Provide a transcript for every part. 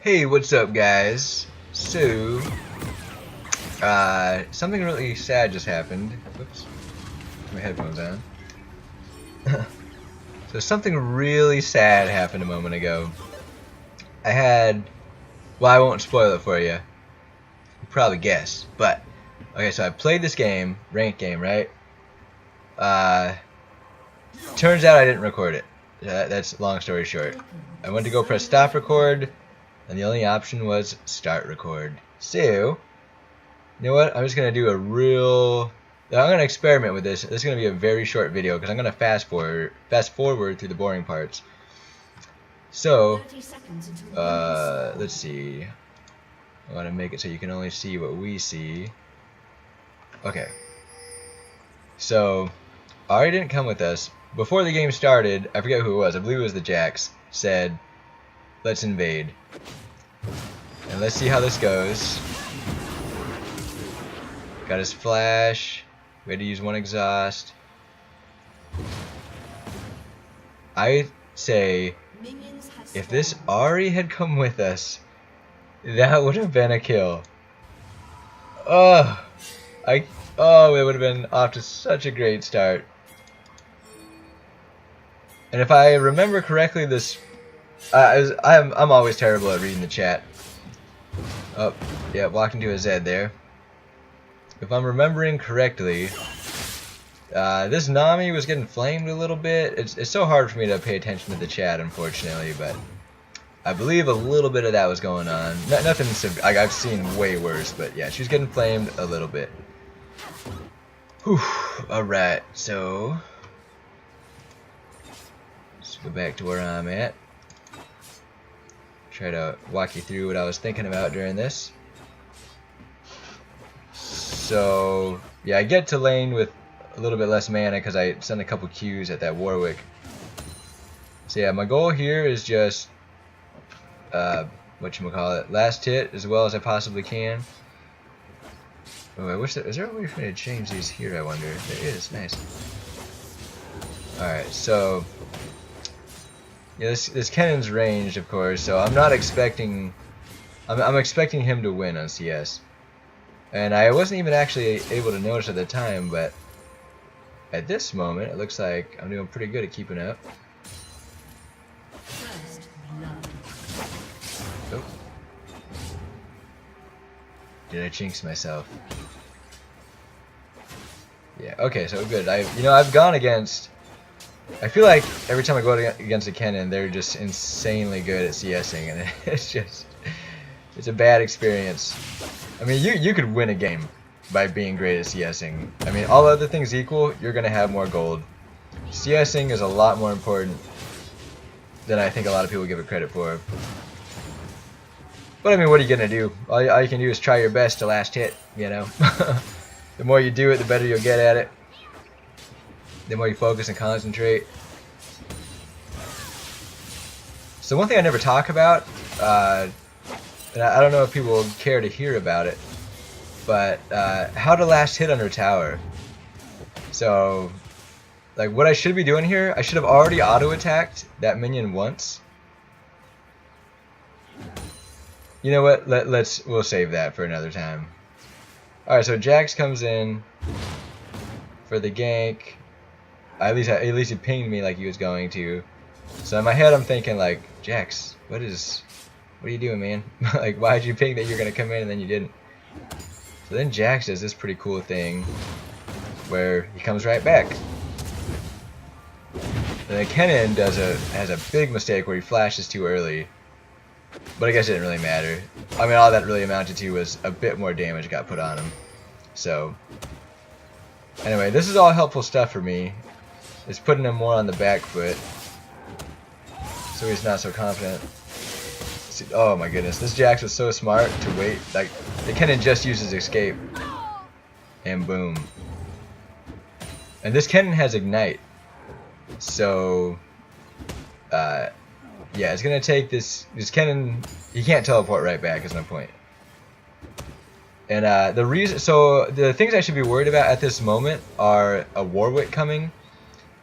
Hey, what's up, guys? So, something really sad just happened. Whoops, my headphones on. So something really sad happened a moment ago. Well, I won't spoil it for you. You'll probably guess, but okay. So I played this game, ranked game, right? Turns out I didn't record it. That's long story short. I went to go press stop record, and the only option was start record. So, you know what? I'm just gonna do I'm gonna experiment with this. This is gonna be a very short video because I'm gonna fast forward through the boring parts. So, let's see. I want to make it so you can only see what we see. Okay. So, Ari didn't come with us. Before the game started, I forget who it was. I believe it was the Jax. Said, "Let's invade." And let's see how this goes. Got his flash. We had to use one exhaust. I say, if this Ari had come with us, that would have been a kill. Oh, it would have been off to such a great start. And if I remember correctly, I'm always terrible at reading the chat. Oh, yeah, walked into a Zed there. If I'm remembering correctly, this Nami was getting flamed a little bit. It's so hard for me to pay attention to the chat, unfortunately, but I believe a little bit of that was going on. Nothing like I've seen way worse, but yeah, she was getting flamed a little bit. Whew. Alright, so let's go back to where I'm at. Try to walk you through what I was thinking about during this. So, yeah, I get to lane with a little bit less mana because I sent a couple Qs at that Warwick. So yeah, my goal here is just, whatchamacallit, last hit as well as I possibly can. Oh, I wish is there a way for me to change these here, I wonder? There is, nice. Alright, so yeah, this cannon's ranged, of course, so I'm not expecting... I'm expecting him to win on CS. And I wasn't even actually able to notice at the time, but at this moment, it looks like I'm doing pretty good at keeping up. Oh. Did I jinx myself? Yeah, okay, so good. I've gone against... I feel like every time I go against a Kennen, they're just insanely good at CSing, and it's a bad experience. I mean, you could win a game by being great at CSing. I mean, all other things equal, you're gonna have more gold. CSing is a lot more important than I think a lot of people give it credit for. But I mean, what are you gonna do? All you can do is try your best to last hit, you know? The more you do it, the better you'll get at it. The more you focus and concentrate. So one thing I never talk about, and I don't know if people care to hear about it, but how to last hit under tower. So, like, what I should be doing here, I should have already auto-attacked that minion once. You know what? We'll save that for another time. All right, so Jax comes in for the gank. At least he pinged me like he was going to. So in my head, I'm thinking like, Jax, what are you doing, man? Like, why'd you ping that you're gonna come in and then you didn't? So then Jax does this pretty cool thing where he comes right back. And then Kennen has a big mistake where he flashes too early. But I guess it didn't really matter. I mean, all that really amounted to was a bit more damage got put on him. So, Anyway, this is all helpful stuff for me. It's putting him more on the back foot, so he's not so confident. See, oh my goodness, this Jax was so smart to wait. Like, the Kennen just uses escape, and boom. And this Kennen has ignite, so yeah, it's gonna take this Kennen. He can't teleport right back. Is my point. And the reason, so the things I should be worried about at this moment are a Warwick coming,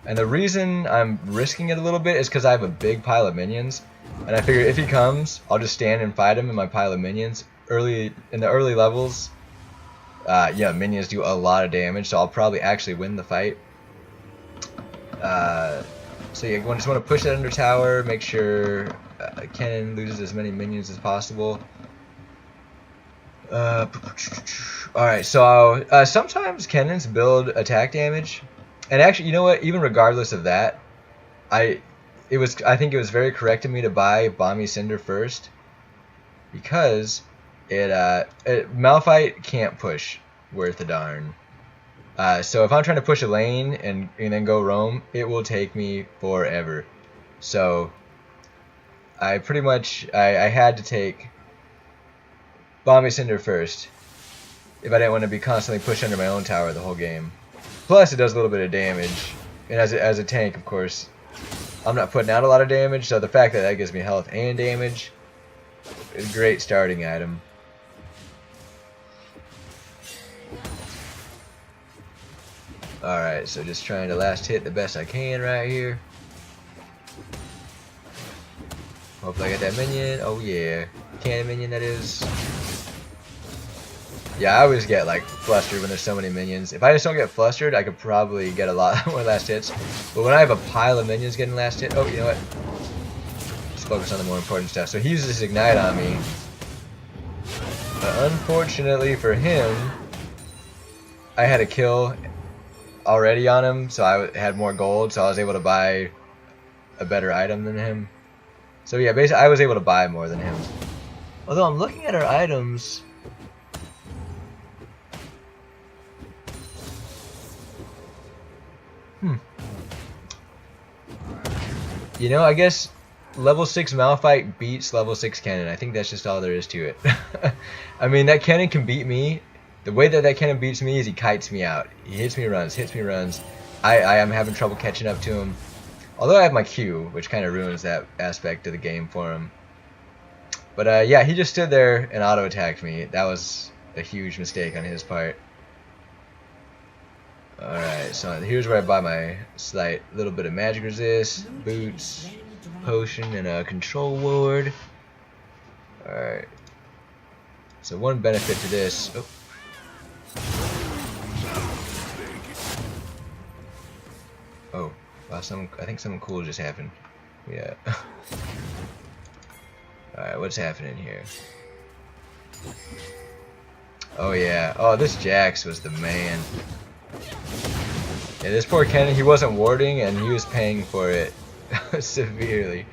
and the reason I'm risking it a little bit is because I have a big pile of minions, and I figure if he comes, I'll just stand and fight him in my pile of minions. In the early levels, yeah, minions do a lot of damage, so I'll probably actually win the fight. So yeah, you just want to push that under tower, make sure Kennen loses as many minions as possible. Alright, so sometimes Kennens build attack damage, and actually, you know what? Even regardless of that, I think it was very correct of me to buy Balmy Cinder first, because Malphite can't push worth a darn. So if I'm trying to push a lane and then go roam, it will take me forever. So I pretty much I had to take Balmy Cinder first if I didn't want to be constantly pushed under my own tower the whole game. Plus, it does a little bit of damage, and as a tank, of course, I'm not putting out a lot of damage, so the fact that gives me health and damage is a great starting item. Alright, so just trying to last hit the best I can right here. Hopefully I get that minion. Oh yeah, cannon minion that is. Yeah, I always get like flustered when there's so many minions. If I just don't get flustered, I could probably get a lot more last hits. But when I have a pile of minions getting last hit, oh, you know what? Let's focus on the more important stuff. So he uses his ignite on me. But unfortunately for him, I had a kill already on him, so I had more gold, so I was able to buy a better item than him. So yeah, basically I was able to buy more than him. Although I'm looking at our items. You know, I guess level 6 Malphite beats level 6 Kennen. I think that's just all there is to it. I mean, that Kennen can beat me. The way that Kennen beats me is he kites me out. He hits me, runs, hits me, runs. I am having trouble catching up to him. Although I have my Q, which kind of ruins that aspect of the game for him. But yeah, he just stood there and auto-attacked me. That was a huge mistake on his part. Alright, so here's where I buy my slight little bit of magic resist, boots, potion, and a control ward. Alright. So one benefit to this. Oh, wow, I think something cool just happened. Yeah. Alright, what's happening here? Oh yeah. Oh, this Jax was the man. Yeah, this poor Kennen, he wasn't warding and he was paying for it severely.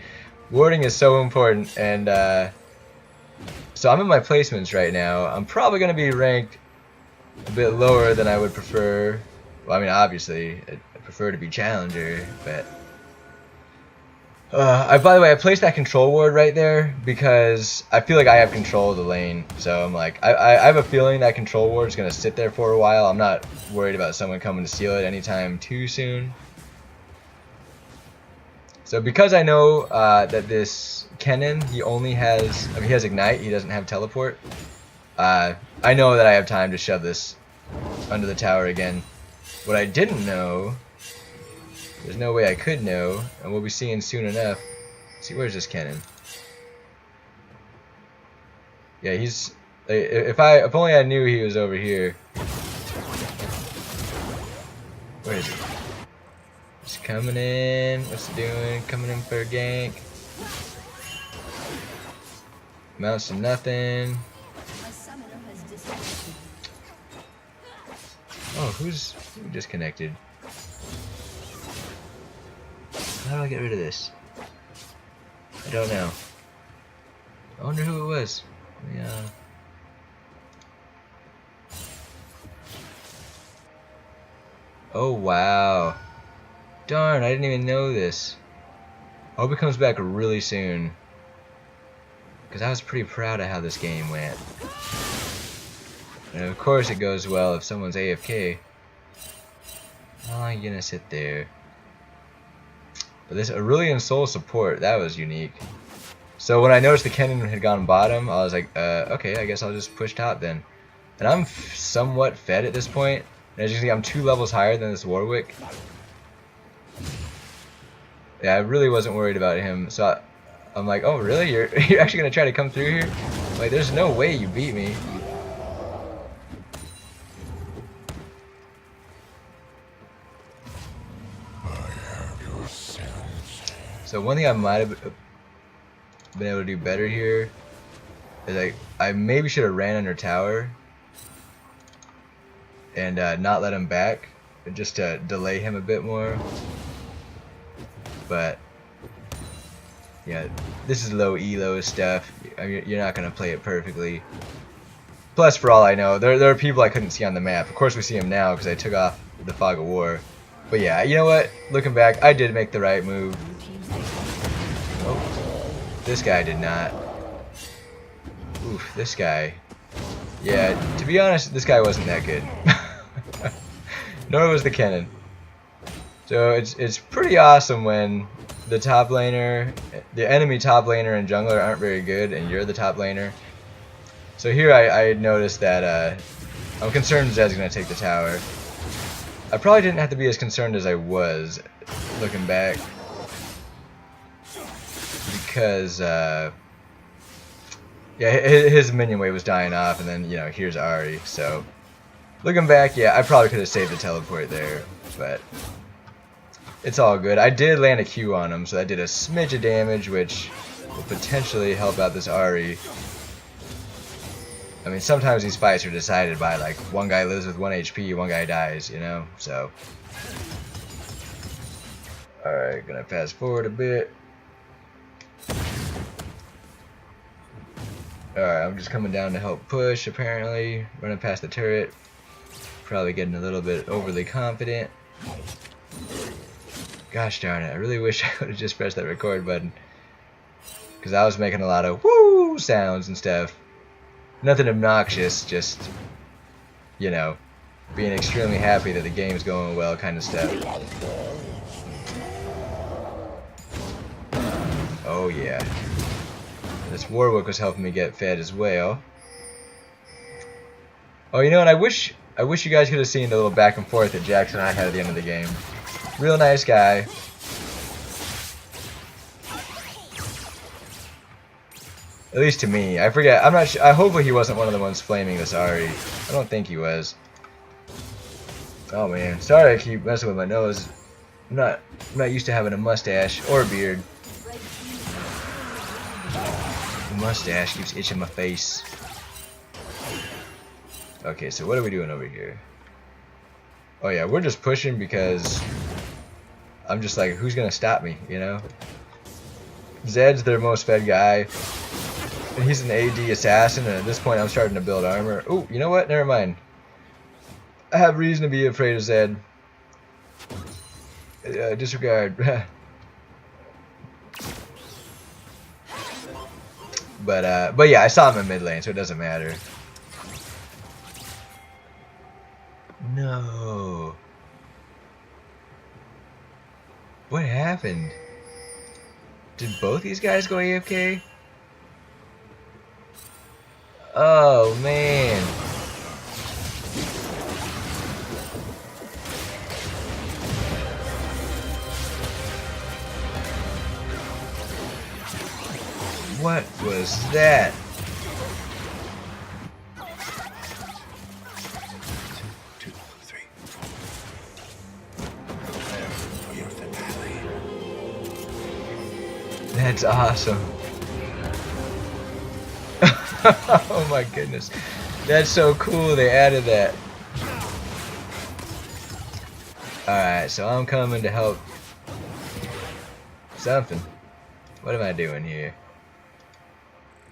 Warding is so important, and so I'm in my placements right now. I'm probably going to be ranked a bit lower than I would prefer. Well, I mean, obviously, I prefer to be challenger, but by the way, I placed that control ward right there because I feel like I have control of the lane. So I'm like, I have a feeling that control ward is going to sit there for a while. I'm not worried about someone coming to steal it anytime too soon. So because I know that this Kennen, he only has, I mean, he has ignite, he doesn't have teleport. I know that I have time to shove this under the tower again. What I didn't know, there's no way I could know, and we'll be seeing soon enough. See, where's this Kennen? Yeah, he's. If only I knew he was over here. Where is he? He's coming in. What's he doing? Coming in for a gank. Amounts to nothing. Oh, who disconnected? How do I get rid of this? I don't know. I wonder who it was. Yeah. Oh wow. Darn, I didn't even know this. I hope it comes back really soon. Because I was pretty proud of how this game went. And of course it goes well if someone's AFK. How long are you gonna sit there? But this Aurelian Soul support, that was unique. So when I noticed the Kennen had gone bottom, I was like, okay, I guess I'll just push top then. And I'm somewhat fed at this point. And as you can see, I'm 2 levels higher than this Warwick. Yeah, I really wasn't worried about him. So I'm like, oh really? You're actually gonna try to come through here? Like, there's no way you beat me. So one thing I might have been able to do better here is I maybe should have ran under tower and not let him back, just to delay him a bit more. But yeah, this is low elo stuff. I mean, you're not gonna play it perfectly. Plus, for all I know, there are people I couldn't see on the map. Of course, we see them now because I took off the fog of war. But yeah, you know what? Looking back, I did make the right move. Oh, this guy did not. Oof, this guy. Yeah, to be honest, this guy wasn't that good. Nor was the Kennen. So it's pretty awesome when the top laner, the enemy top laner and jungler aren't very good, and you're the top laner. So here I noticed that I'm concerned Zed's gonna take the tower. I probably didn't have to be as concerned as I was, looking back, because yeah, his minion wave was dying off, and then, you know, here's Ahri. So looking back, yeah, I probably could have saved the teleport there, but it's all good. I did land a Q on him, so I did a smidge of damage, which will potentially help out this Ahri. I mean, sometimes these fights are decided by, like, one guy lives with 1 HP, one guy dies, you know? So, alright, gonna fast forward a bit. Alright, I'm just coming down to help push, apparently. Running past the turret. Probably getting a little bit overly confident. Gosh darn it, I really wish I would have just pressed that record button. Because I was making a lot of woo sounds and stuff. Nothing obnoxious, just, you know, being extremely happy that the game's going well kind of stuff. Oh yeah. This Warwick was helping me get fed as well. Oh, you know what, I wish you guys could have seen the little back and forth that Jackson and I had at the end of the game. Real nice guy. At least to me. I forget. I'm not sure. Hopefully he wasn't one of the ones flaming this Ahri. I don't think he was. Oh man. Sorry I keep messing with my nose. I'm not used to having a mustache or a beard. The mustache keeps itching my face. Okay, so what are we doing over here? Oh yeah, we're just pushing because I'm just like, who's gonna stop me, you know? Zed's their most fed guy. And he's an AD assassin, and at this point I'm starting to build armor. Oh, you know what? Never mind. I have reason to be afraid of Zed. Disregard. But yeah, I saw him in mid lane, so it doesn't matter. No. What happened? Did both these guys go AFK? Oh man. What was that? Two, three. That's awesome. Oh my goodness. That's so cool they added that. Alright, so I'm coming to help something. What am I doing here?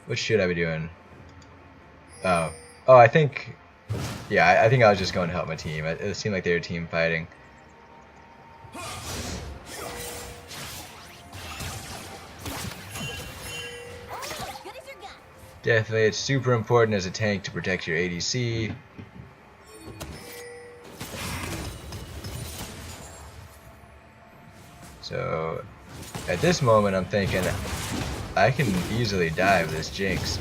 What should I be doing? Oh, I think, yeah, I think I was just going to help my team. It seemed like they were team fighting. Definitely, it's super important as a tank to protect your ADC. So, at this moment, I'm thinking I can easily die with this Jinx.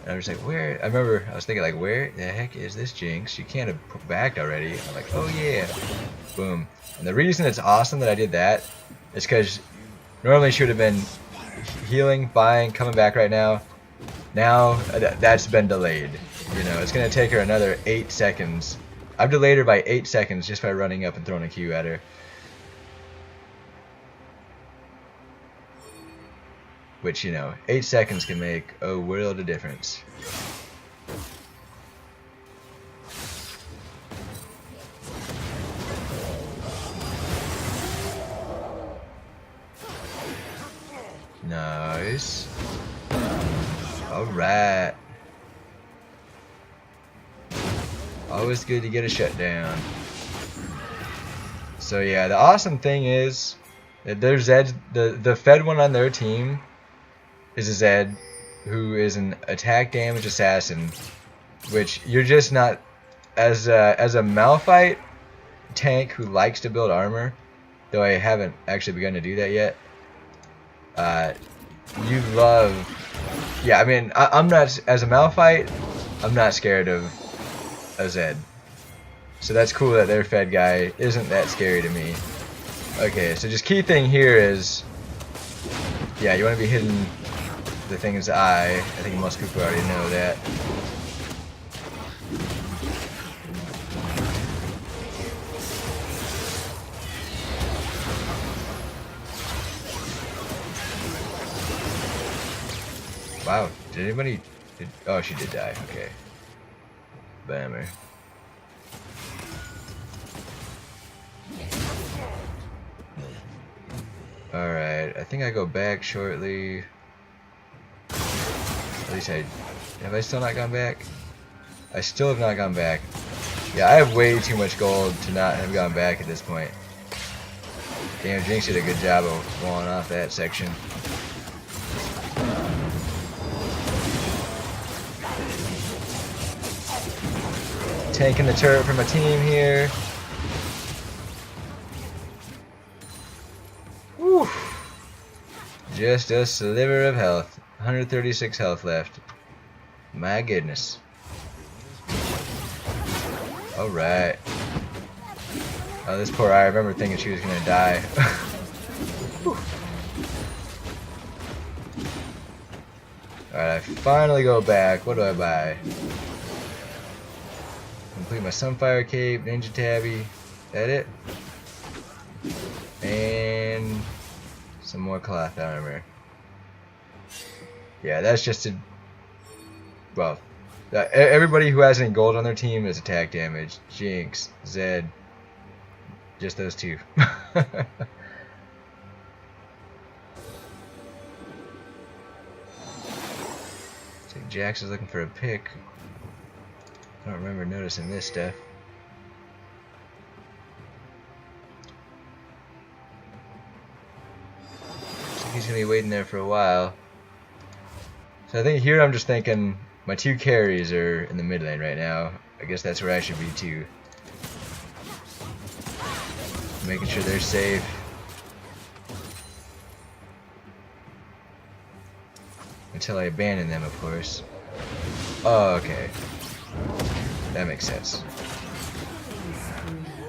And I'm just like, where? I remember I was thinking like, where the heck is this Jinx? She can't have backed already. I'm like, oh yeah, boom. And the reason it's awesome that I did that is because normally she would have been healing, buying, coming back right now. Now that's been delayed. You know, it's gonna take her another 8 seconds. I've delayed her by 8 seconds just by running up and throwing a Q at her. Which, you know, 8 seconds can make a world of difference. Nice. Alright. Always good to get a shutdown. So yeah, the awesome thing is that their Zed, the fed one on their team is a Zed who is an attack damage assassin, which you're just not, as a Malphite tank who likes to build armor, though I haven't actually begun to do that yet. You love, yeah, I mean, I'm not, as a Malphite, I'm not scared of a Zed. So that's cool that their fed guy isn't that scary to me. Okay, so just key thing here is, yeah, you want to be hitting the thing's eye. I think most people already know that. Wow, did anybody... oh, she did die. Okay. Bammer. Alright, I think I go back shortly. At least have I still not gone back? I still have not gone back. Yeah, I have way too much gold to not have gone back at this point. Damn, Jinx did a good job of walling off that section. Tanking the turret for my team here. Whew. Just a sliver of health. 136 health left. My goodness. Alright. Oh, this poor Eye, I remember thinking she was gonna die. Alright, I finally go back. What do I buy? Complete my Sunfire Cape, Ninja Tabby. That it? And some more cloth armor. Yeah, that's just a... well, everybody who has any gold on their team is attack damage. Jinx, Zed. Just those two. So Jax is looking for a pick. I don't remember noticing this stuff. Looks like he's gonna be waiting there for a while. So I think here I'm just thinking my two carries are in the mid lane right now. I guess that's where I should be too. Making sure they're safe. Until I abandon them, of course. Oh, okay. That makes sense.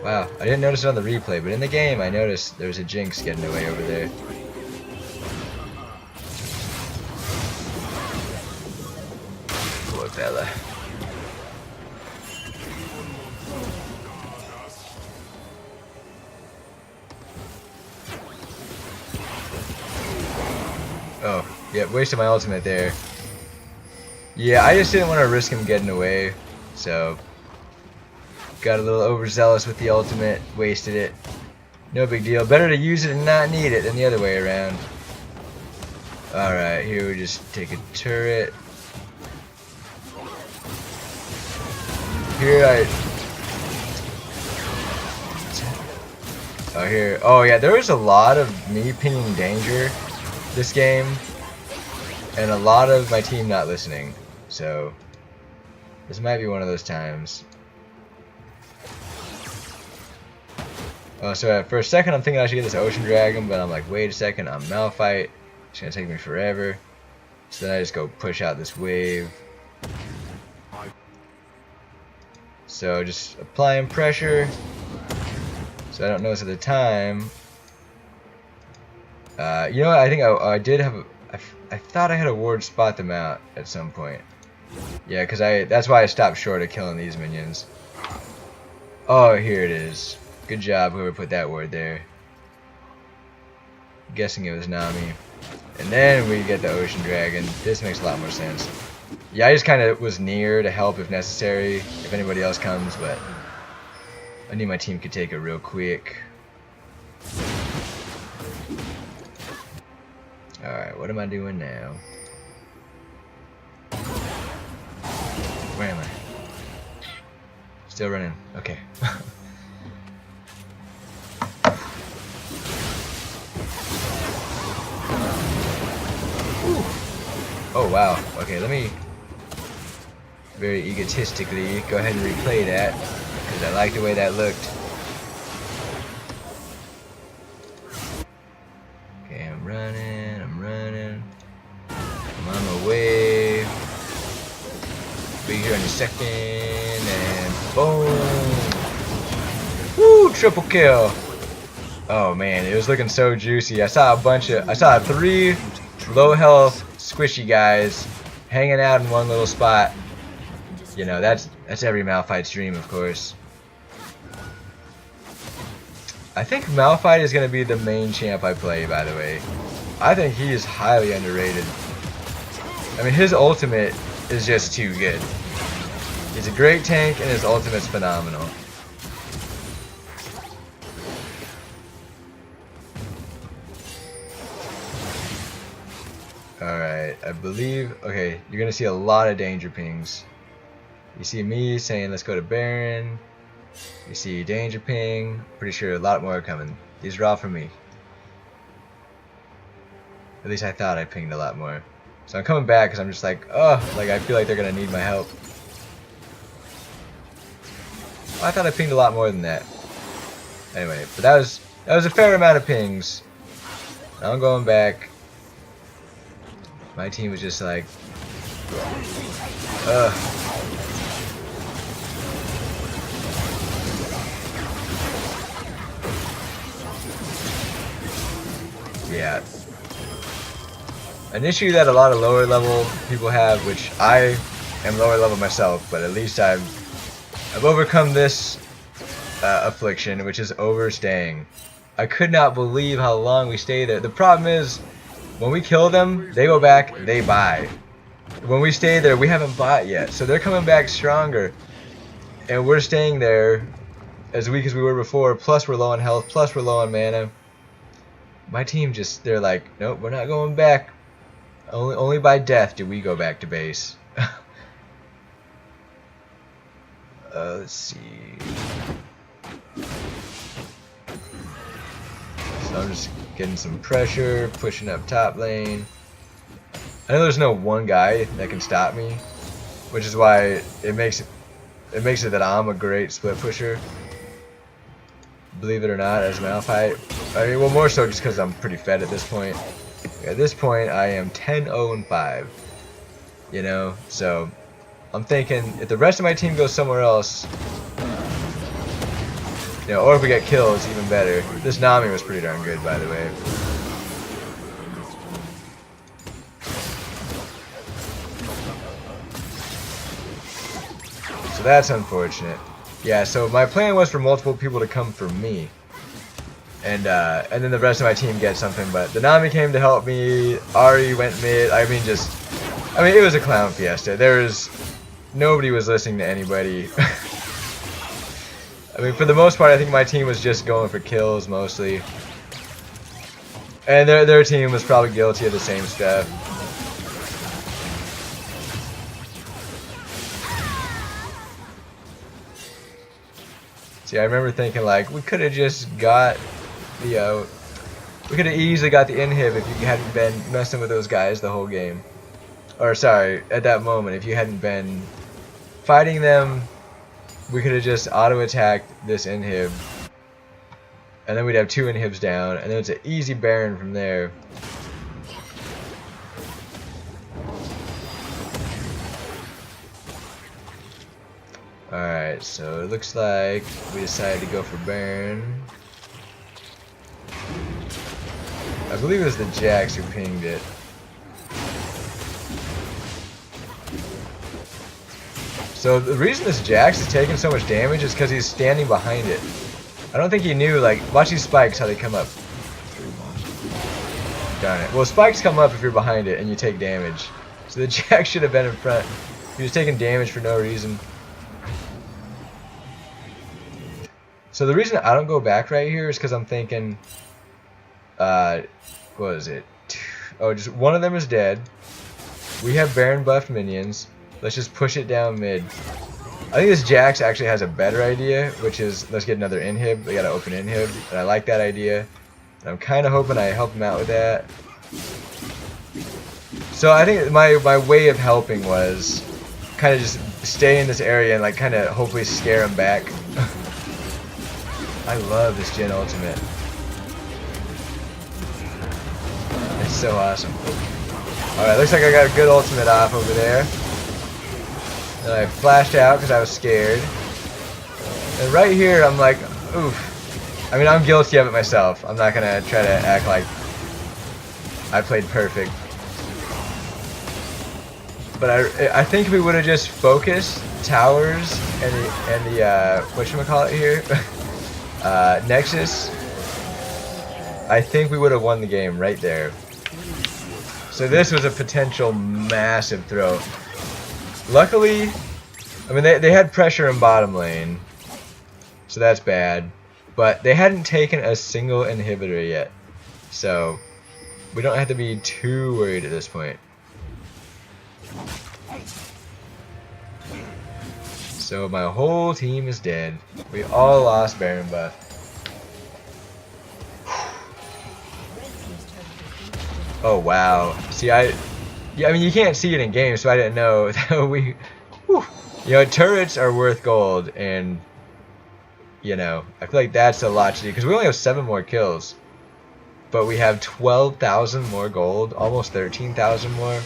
Wow, I didn't notice it on the replay, but in the game I noticed there was a Jinx getting away over there. Poor fella. Oh, yeah, wasted my ultimate there. Yeah, I just didn't want to risk him getting away, so got a little overzealous with the ultimate, wasted it. No big deal. Better to use it and not need it than the other way around. Alright, here we just take a turret. Here Oh, here. Oh, yeah, there was a lot of me pinging danger this game, and a lot of my team not listening. So, this might be one of those times. Oh, so for a second I'm thinking I should get this Ocean Dragon, but I'm like, wait a second, I'm Malphite. It's gonna take me forever. So then I just go push out this wave. So just applying pressure. So I don't notice at the time. You know what? I think I did have. I thought I had a ward spot them out at some point. Yeah, because that's why I stopped short of killing these minions. Oh, here it is. Good job, whoever put that word there. I'm guessing it was Nami. And then we get the Ocean Dragon. This makes a lot more sense. Yeah, I just kind of was near to help if necessary, if anybody else comes, but I knew my team could take it real quick. Alright, what am I doing now? Where am I? Still running. Okay. Oh wow. Okay, let me very egotistically go ahead and replay that because I like the way that looked. Okay, I'm running. I'm on my way. Be here in a second and boom. Woo! Triple kill. Oh man, it was looking so juicy. I saw 3 low health squishy guys hanging out in one little spot. You know, that's every Malphite's dream, of course. I think Malphite is going to be the main champ I play, by the way. I think he is highly underrated. I mean, his ultimate is just too good. He's a great tank and his ultimate's phenomenal. Alright, I believe, okay, you're gonna see a lot of danger pings. You see me saying let's go to Baron. You see danger ping. Pretty sure a lot more are coming. These are all from me. At least I thought I pinged a lot more. So I'm coming back because I'm just like, oh, like I feel like they're gonna need my help. Well, I thought I pinged a lot more than that. Anyway, but that was a fair amount of pings. Now I'm going back. My team was just like, ugh. Yeah. An issue that a lot of lower level people have, which I am lower level myself, but at least I've overcome this affliction, which is overstaying. I could not believe how long we stay there. The problem is, when we kill them, they go back, they buy. When we stay there, we haven't bought yet. So they're coming back stronger. And we're staying there as weak as we were before, plus we're low on health, plus we're low on mana. My team just, they're like, nope, we're not going back. Only by death do we go back to base. Let's see. So I'm just getting some pressure, pushing up top lane. I know there's no one guy that can stop me, which is why it makes it that I'm a great split pusher. Believe it or not, as Malphite. I mean, well, more so just because I'm pretty fed at this point. At this point, I am 10-0-5. You know, so I'm thinking if the rest of my team goes somewhere else, you know, or if we get kills, even better. This Nami was pretty darn good, by the way. So that's unfortunate. Yeah, so my plan was for multiple people to come for me. And then the rest of my team get something, but the Nami came to help me, Ari went mid, I mean it was a clown fiesta. Nobody was listening to anybody. I mean, for the most part, I think my team was just going for kills mostly. And their team was probably guilty of the same stuff. See, I remember thinking like, we could have just got we could have easily got the inhib if you hadn't been messing with those guys the whole game. Or sorry, at that moment, if you hadn't been fighting them, we could have just auto-attacked this inhib. And then we'd have 2 inhibs down, and then it's an easy Baron from there. Alright, so it looks like we decided to go for Baron. I believe it was the Jax who pinged it. So the reason this Jax is taking so much damage is because he's standing behind it. I don't think he knew, like, watch these spikes, how they come up. Darn it. Well, spikes come up if you're behind it and you take damage. So the Jax should have been in front. He was taking damage for no reason. So the reason I don't go back right here is because I'm thinking, what is it? Oh, just one of them is dead. We have Baron buffed minions. Let's just push it down mid. I think this Jax actually has a better idea, which is let's get another inhib. We got to open inhib, and I like that idea. And I'm kind of hoping I help him out with that. So I think my way of helping was kind of just stay in this area and like kind of hopefully scare him back. I love this Jhin ultimate. It's so awesome. Alright, looks like I got a good ultimate off over there. And I flashed out because I was scared. And right here, I'm like, oof. I mean, I'm guilty of it myself. I'm not going to try to act like I played perfect. But I think if we would have just focused towers and the whatchamacallit here, Nexus, I think we would have won the game right there. So this was a potential massive throw. Luckily, I mean, they had pressure in bottom lane, so that's bad. But they hadn't taken a single inhibitor yet, so we don't have to be too worried at this point. So my whole team is dead. We all lost Baron buff. Oh wow. See, I mean, you can't see it in game, so I didn't know that we... Whew. You know, turrets are worth gold, and, you know, I feel like that's a lot to do, because we only have 7 more kills. But we have 12,000 more gold, almost 13,000 more.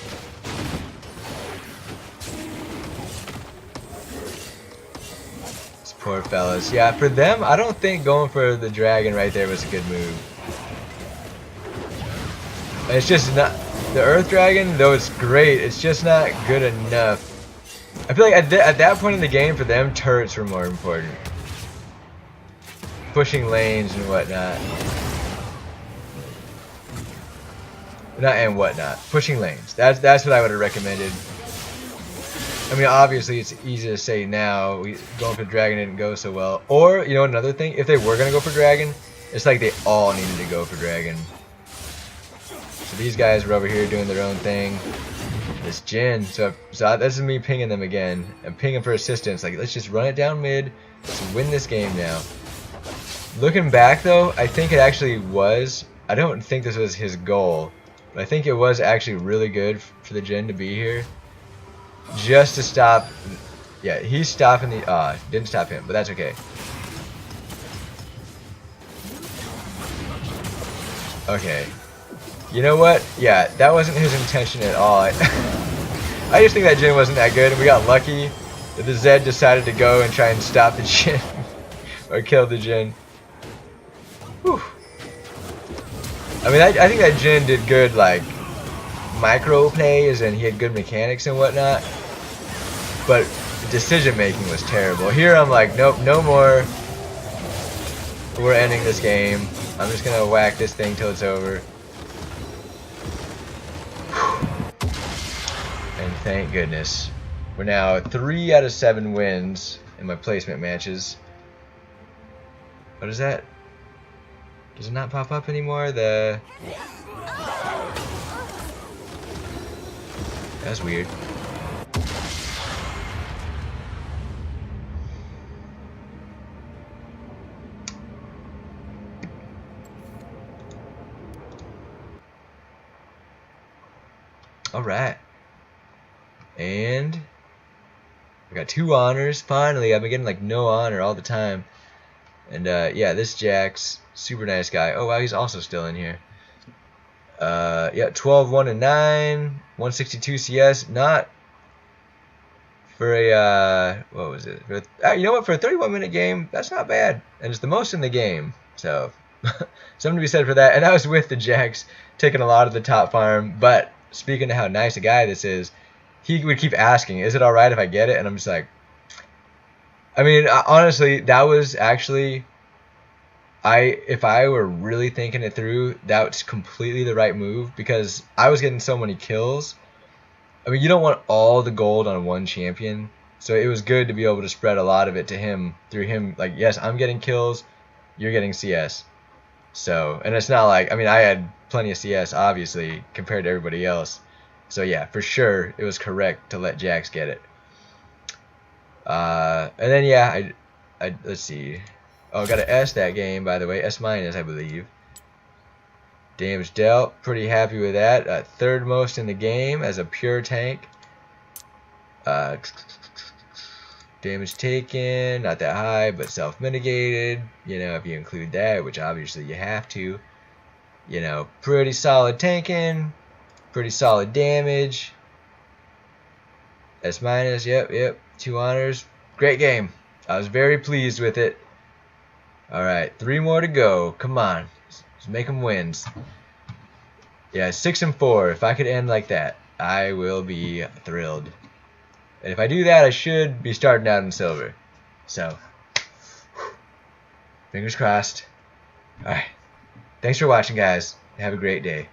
These poor fellas. Yeah, for them, I don't think going for the dragon right there was a good move. And it's just not... The Earth Dragon, though it's great, it's just not good enough. I feel like at that point in the game, for them, turrets were more important. Pushing lanes and whatnot. Pushing lanes. That's what I would have recommended. I mean, obviously, it's easy to say now. Going for Dragon didn't go so well. Or, you know, another thing, if they were going to go for Dragon, it's like they all needed to go for Dragon. So these guys were over here doing their own thing. This Jhin, so this is me pinging them again. I'm pinging for assistance. Like, let's just run it down mid. Let's win this game now. Looking back though, I think it actually was. I don't think this was his goal, but I think it was actually really good for the Jhin to be here, just to stop. Yeah, he's stopping the. Didn't stop him, but that's okay. Okay. You know what? Yeah, that wasn't his intention at all. I just think that Jhin wasn't that good, and we got lucky that the Zed decided to go and try and stop the Jhin. Or kill the Jhin. Whew. I mean, I think that Jhin did good, like, micro plays, and he had good mechanics and whatnot. But the decision making was terrible. Here I'm like, nope, no more. We're ending this game. I'm just gonna whack this thing till it's over. And thank goodness. We're now 3 out of 7 wins in my placement matches. What is that? Does it not pop up anymore? That's weird. Alright. And I got 2 honors. Finally, I've been getting like no honor all the time. And yeah, this Jax, super nice guy. Oh wow, he's also still in here. Yeah, 12, 1, and 9, 162 CS. Not for a what was it? For you know what? For a 31-minute game, that's not bad, and it's the most in the game. So something to be said for that. And I was with the Jax, taking a lot of the top farm. But speaking of how nice a guy this is, he would keep asking, "Is it all right if I get it?" And I'm just like, I mean, honestly, that was actually, if I were really thinking it through, that's completely the right move, because I was getting so many kills. I mean, you don't want all the gold on one champion, so it was good to be able to spread a lot of it to him, through him, like, yes, I'm getting kills, you're getting CS. So, and it's not like, I mean, I had plenty of CS, obviously, compared to everybody else. So yeah, for sure, it was correct to let Jax get it. And then yeah, let's see. Oh, got an S that game, by the way. S minus, I believe. Damage dealt. Pretty happy with that. Third most in the game as a pure tank. Damage taken, not that high, but self-mitigated. You know, if you include that, which obviously you have to. You know, pretty solid tanking. Pretty solid damage. S minus, yep. 2 honors. Great game. I was very pleased with it. Alright, 3 more to go. Come on. Let's make them wins. Yeah, 6 and 4. If I could end like that, I will be thrilled. And if I do that, I should be starting out in silver. So, fingers crossed. Alright. Thanks for watching, guys. Have a great day.